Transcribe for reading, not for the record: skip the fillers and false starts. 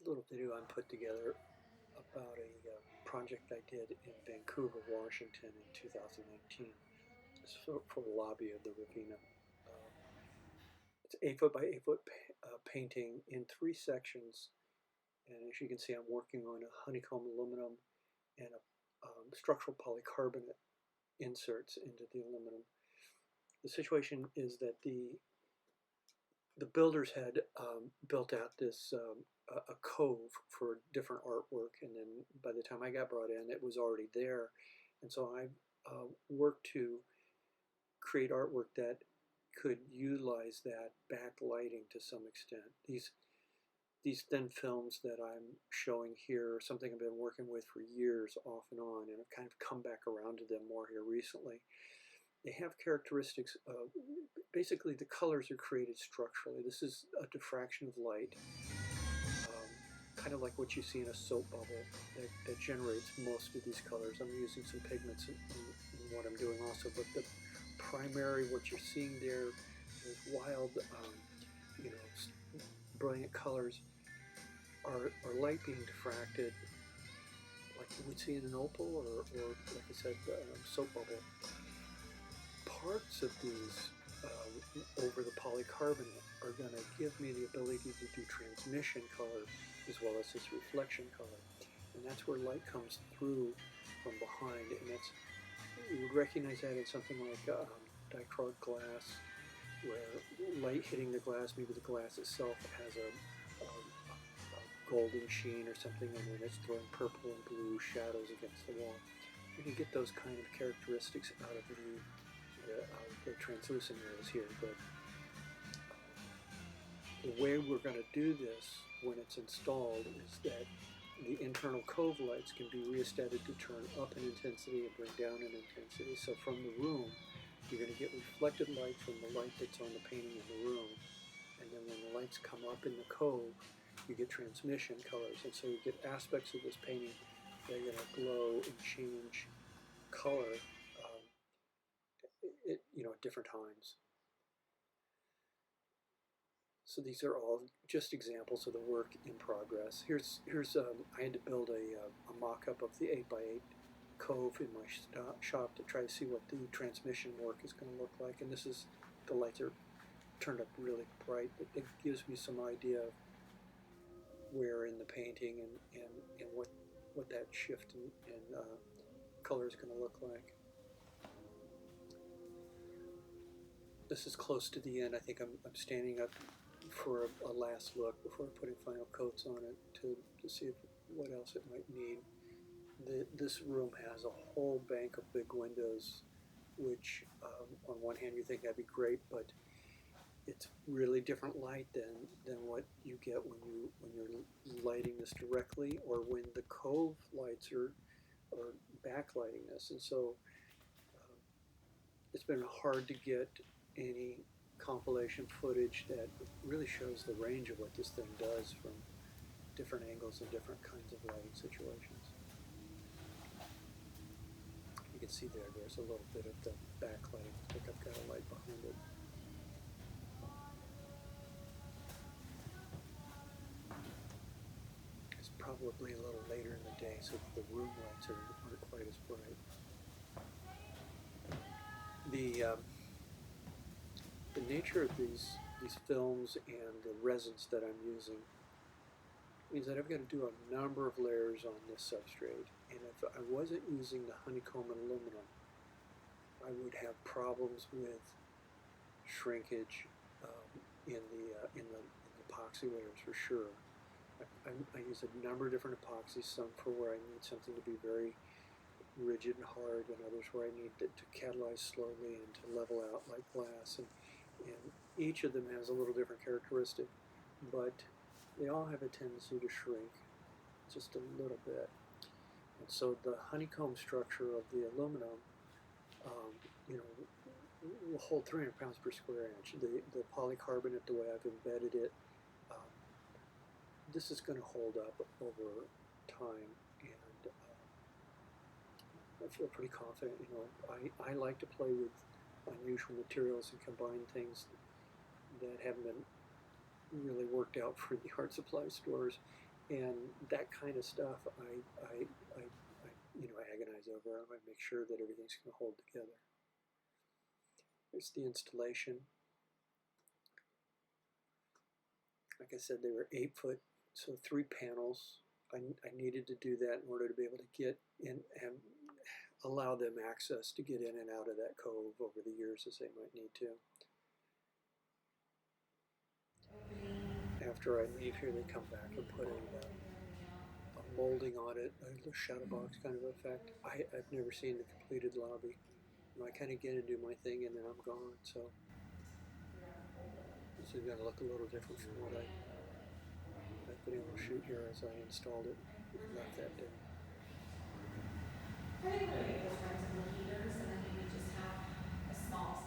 little video I'm put together about a project I did in Vancouver, Washington in 2019. It's for the lobby of the Rediviva. It's 8 foot by 8 foot painting in 3 sections, and as you can see, I'm working on a honeycomb aluminum and a structural polycarbonate inserts into the aluminum. The situation is that the builders had built out this a cove for different artwork, and then by the time I got brought in, it was already there, and so I worked to create artwork that could utilize that backlighting to some extent. These thin films that I'm showing here are something I've been working with for years off and on, and I've kind of come back around to them more here recently. They have characteristics of, basically the colors are created structurally. This is a diffraction of light, kind of like what you see in a soap bubble that generates most of these colors. I'm using some pigments in what I'm doing also, but the primary, what you're seeing there is wild, brilliant colors are light being diffracted like you would see in an opal or like I said, soap bubble. Parts of these over the polycarbonate are going to give me the ability to do transmission color as well as this reflection color, and that's where light comes through from behind, and that's, you would recognize that in something like dichroic glass, where light hitting the glass, maybe the glass itself has a golden sheen or something, and then it's throwing purple and blue shadows against the wall. You can get those kind of characteristics out of the translucent areas here, but the way we're going to do this when it's installed is that the internal cove lights can be rheostated to turn up in intensity and bring down in intensity. So from the room, you're going to get reflected light from the light that's on the painting in the room, and then when the lights come up in the cove, you get transmission colors, and so you get aspects of this painting that are going to glow and change color at different times. So these are all just examples of the work in progress. Here's I had to build a mock-up of the 8x8 cove in my shop to try to see what the transmission work is going to look like, and this is, the lights are turned up really bright. It gives me some idea of where in the painting and what that shift in color is going to look like. This is close to the end. I think I'm standing up for a last look before putting final coats on it to see what else it might need. This room has a whole bank of big windows, which on one hand you think that'd be great, but it's really different light than what you get when you're lighting this directly, or when the cove lights are backlighting this, and so it's been hard to get any compilation footage that really shows the range of what this thing does from different angles and different kinds of lighting situations. You can see there's a little bit of the backlighting. I think I've got a light behind it. It's probably a little later in the day, so the room lights aren't quite as bright. The nature of these films and the resins that I'm using means that I've got to do a number of layers on this substrate, and if I wasn't using the honeycomb and aluminum, I would have problems with shrinkage in the epoxy layers for sure. I use a number of different epoxies, some for where I need something to be very rigid and hard, and others where I need it to catalyze slowly and to level out like glass, and each of them has a little different characteristic, but they all have a tendency to shrink just a little bit. And so the honeycomb structure of the aluminum will hold 300 pounds per square inch. The polycarbonate, the way I've embedded it, this is going to hold up over time, and I feel pretty confident. I like to play with unusual materials and combine things that haven't been really worked out for the art supply stores, And that kind of stuff, I agonize over. I make sure that everything's going to hold together. There's the installation. Like I said, they were 8 foot, so 3 panels. I needed to do that in order to be able to get in and allow them access to get in and out of that cove over the years as they might need to. After I leave here, they come back and put a molding on it, a little shadow box kind of effect. I've never seen the completed lobby. I kind of get and do my thing, and then I'm gone. So this is going to look a little different from what I've been able to shoot here as I installed it and left that day. I think we're gonna get those rentable heaters and then maybe just have a small